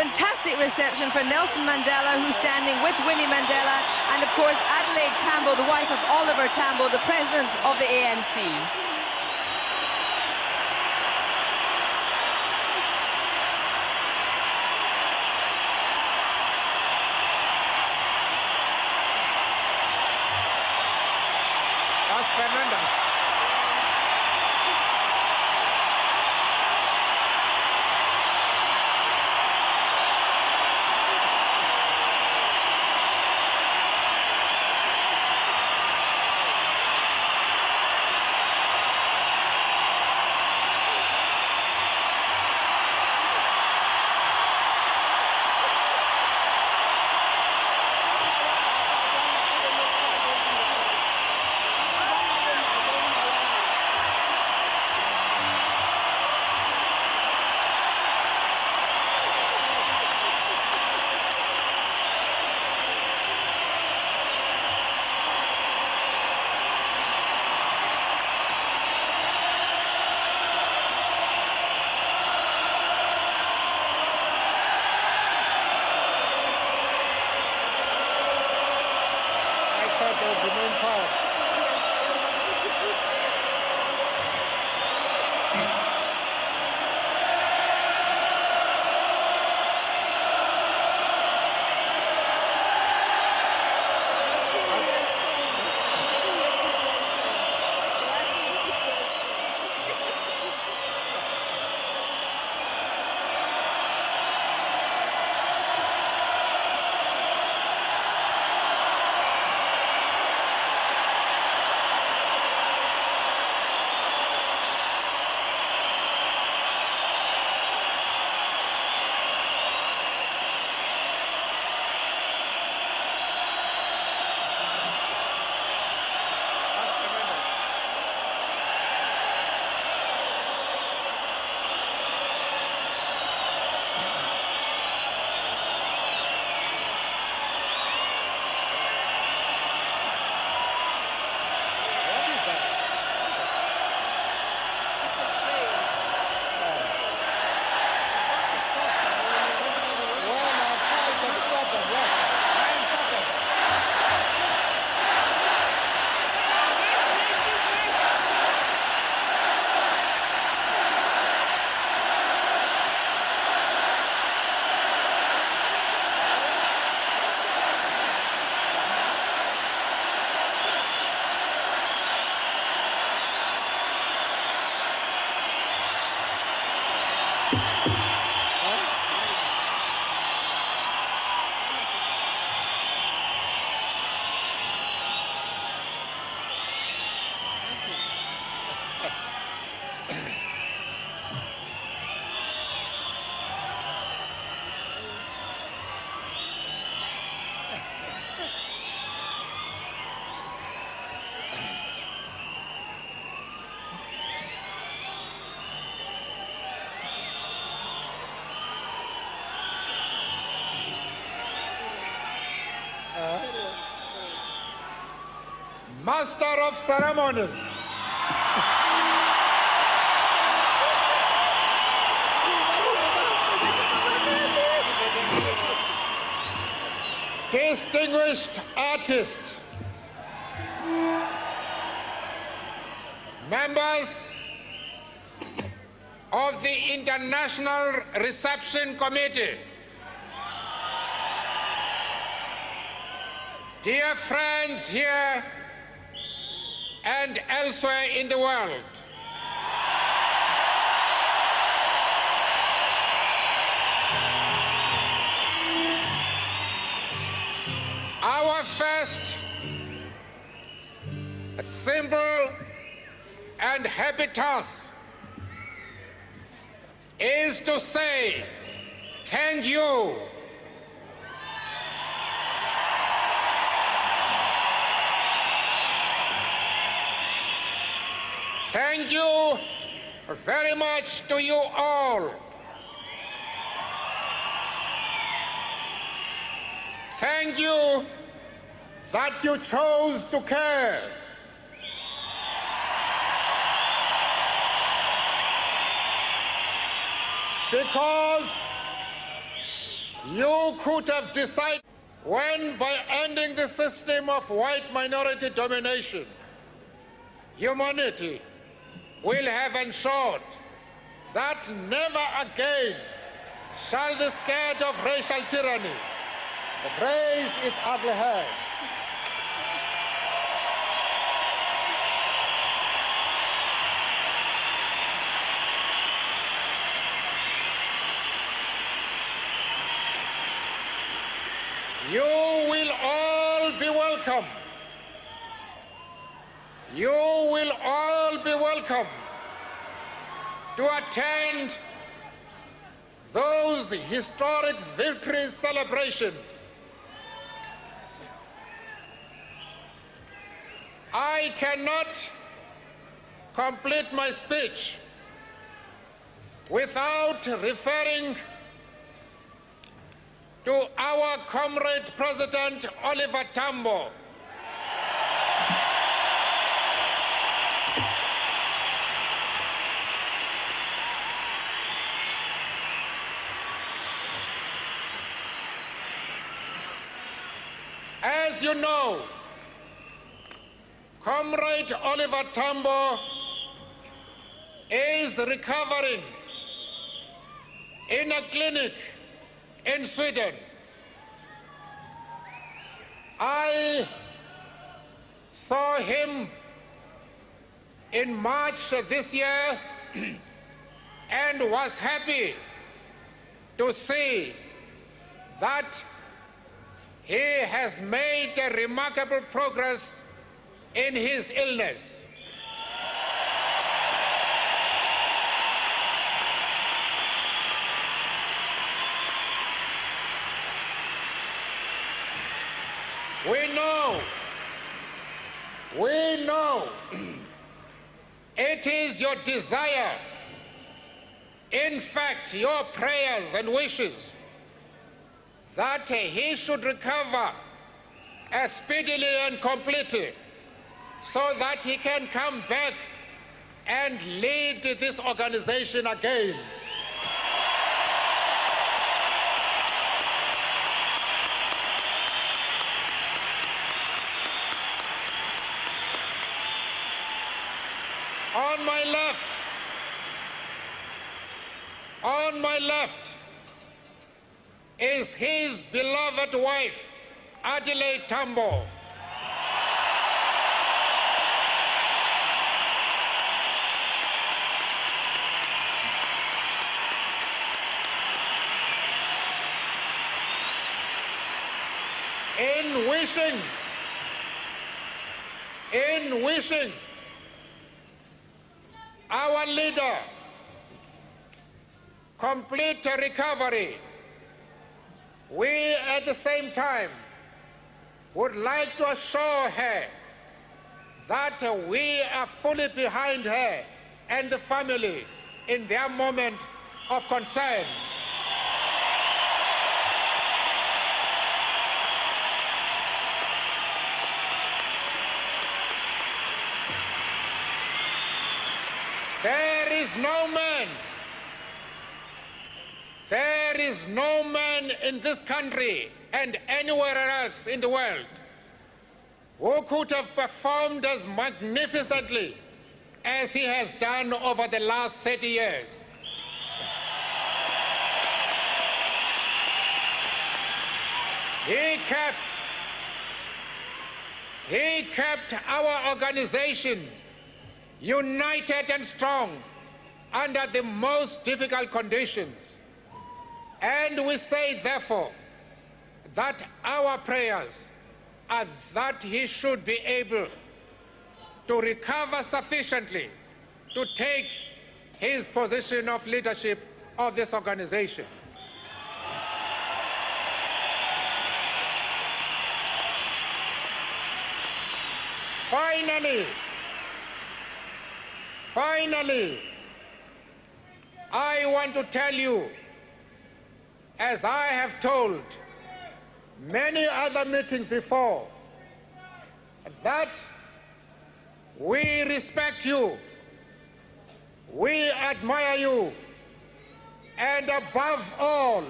fantastic reception for Nelson Mandela, who's standing with Winnie Mandela, and of course Adelaide Tambo, the wife of Oliver Tambo, the president of the ANC. Master of Ceremonies, distinguished artist, members of the International Reception Committee, dear friends here and elsewhere in the world, our first simple and happy task is to say thank you. Thank you very much to you all. Thank you that you chose to care. Because You could have decided when, by ending the system of white minority domination, humanity will have ensured that never again shall the scourge of racial tyranny raise its ugly head. You will all be welcome. You will all be welcome to attend those historic victory celebrations. I cannot complete my speech without referring to our comrade President Oliver Tambo. As you know, Comrade Oliver Tambo is recovering in a clinic in Sweden. I saw him in March this year and was happy to see that he has made a remarkable progress in his illness. We know it is your desire, in fact, your prayers and wishes, that he should recover as speedily and completely so that he can come back and lead this organization again. On my left is his beloved wife, Adelaide Tambo. In wishing our leader complete recovery, we at the same time would like to assure her that we are fully behind her and the family in their moment of concern. There is no man in this country and anywhere else in the world who could have performed as magnificently as he has done over the last 30 years. He kept our organization united and strong under the most difficult conditions. And we say, therefore, that our prayers are that he should be able to recover sufficiently to take his position of leadership of this organization. Finally, I want to tell you, as I have told many other meetings before, that we respect you, we admire you, and above all,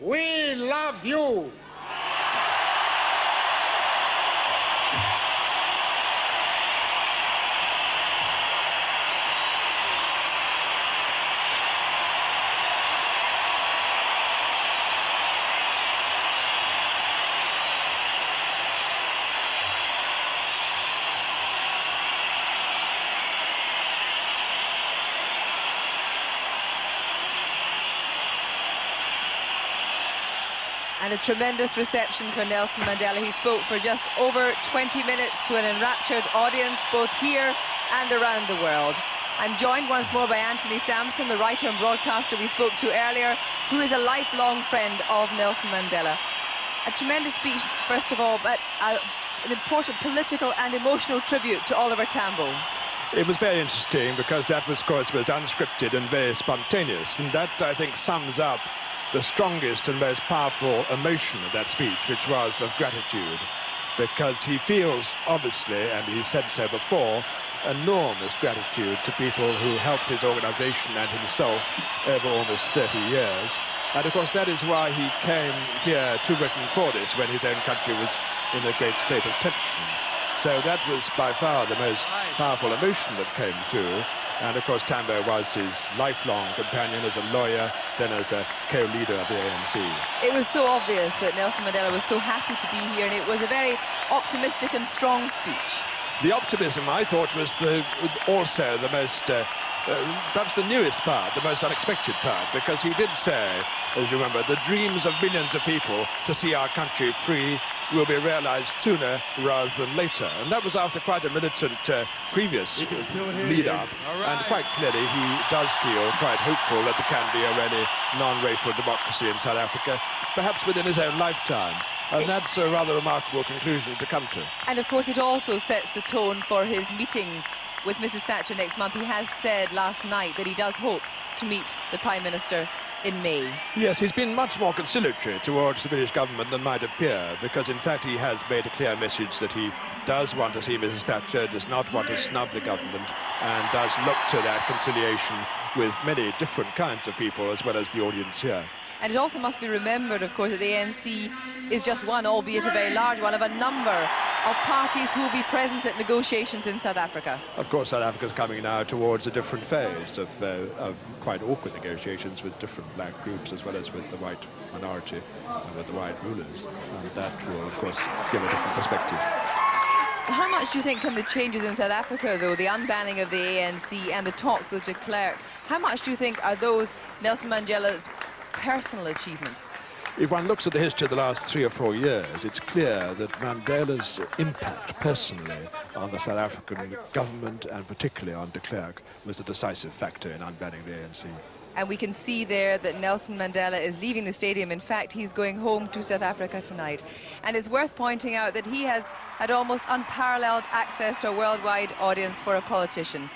We love you. And a tremendous reception for Nelson Mandela. He spoke for just over 20 minutes to an enraptured audience, both here and around the world. I'm joined once more by Anthony Sampson, the writer and broadcaster we spoke to earlier, who is a lifelong friend of Nelson Mandela. A tremendous speech, first of all, but an important political and emotional tribute to Oliver Tambo. It was very interesting because that, was, of course, was unscripted and very spontaneous, and that, I think, sums up the strongest and most powerful emotion of that speech, which was of gratitude, because he feels, obviously, and he said so before, enormous gratitude to people who helped his organization and himself over almost 30 years. And of course that is why he came here to Britain for this, when his own country was in a great state of tension. So that was by far the most powerful emotion that came through. And of course Tambo was his lifelong companion as a lawyer, then as a co-leader of the ANC. It was so obvious that Nelson Mandela was so happy to be here, and it was a very optimistic and strong speech. The optimism, I thought, was also the most, perhaps the newest part, the most unexpected part, because he did say, as you remember, the dreams of millions of people to see our country free will be realized sooner rather than later. And that was after quite a militant previous lead-up. Right. And quite clearly he does feel quite hopeful that there can be a really non-racial democracy in South Africa, perhaps within his own lifetime. And that's a rather remarkable conclusion to come to. And of course it also sets the tone for his meeting with Mrs. Thatcher next month. He has said last night that he does hope to meet the Prime Minister in May. Yes, he's been much more conciliatory towards the British government than might appear, because in fact he has made a clear message that he does want to see Mrs. Thatcher, does not want to snub the government, and does look to that conciliation with many different kinds of people as well as the audience here. And it also must be remembered, of course, that the ANC is just one, albeit a very large one, of a number of parties who will be present at negotiations in South Africa. Of course, South Africa is coming now towards a different phase of quite awkward negotiations with different black groups, as well as with the white minority and with the white rulers. And that will, of course, give a different perspective. How much do you think can the changes in South Africa, though, the unbanning of the ANC and the talks with de Klerk, how much do you think are those Nelson Mandela's personal achievement? If one looks at the history of the last 3 or 4 years, it's clear that Mandela's impact personally on the South African government, and particularly on de Klerk, was a decisive factor in unbanning the ANC. And we can see there that Nelson Mandela is leaving the stadium. In fact, he's going home to South Africa tonight. And it's worth pointing out that he has had almost unparalleled access to a worldwide audience for a politician.